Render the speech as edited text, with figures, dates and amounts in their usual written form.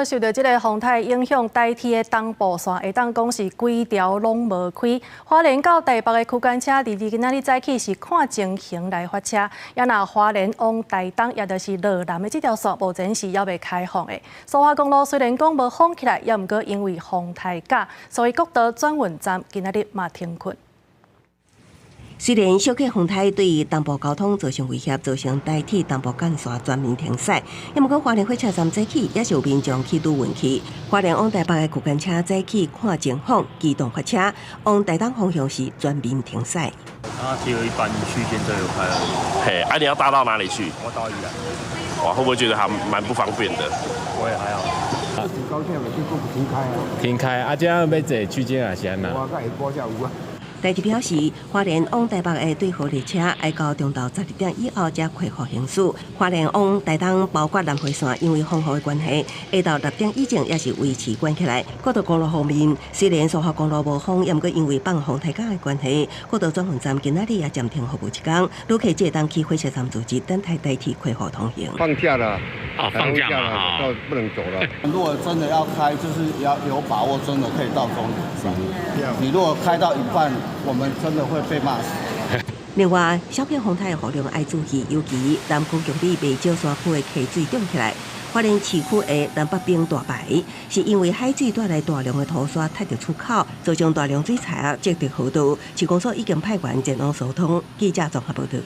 受到这个风台影响，台铁的东部线会当讲是规条拢无开。花莲到台北的区间车，今仔日早起是看情形来发车，也若花莲往台东，也就是落南的这条线，目前是还未开放的。苏花公路虽然讲无封起来，也毋过因为风台假，所以各道转运站今仔日嘛停困。 虽然小克风台对于东部交通造成威胁，造成台铁东部干线全面停驶，也毋过花莲火车站早起也是有民众去拄运气。花莲往台北的区间车早起看前方机动发车，往台东方向是全面停驶。只有一班区间都有开了。嘿，你要搭到哪里去？我到宜兰。哇，会不会觉得还蛮不方便的？我也还好。高铁袂去过停开啊？停开，这样要坐区间也是安那？我甲下晡才有啊。 台铁表示，花莲往台北的对号列车要到中昼12点以后才恢复行驶。花莲往台东包括南回线，因为风雨的关系，下到6点以前也是维持关起来。国道公路方面，虽然苏花公路无封，也毋过因为放风台假的关系，国道转运站今仔日也暂停服务一天。旅客这当去火车站组织等待台铁恢复通行。放假了，放假了，就不能走了。如果真的要开，就是要有把握，真的可以到终点上。你如果开到一半，我们真的会被骂死。另外，小片风台的雨量爱注意，尤其南区局里未少山区的溪水涨起来。花莲市区的南北边大排，是因为海水带来大量的土沙踢入出口，造成大量水彩积在河道。市公所已经派员前往疏通。记者综合报道。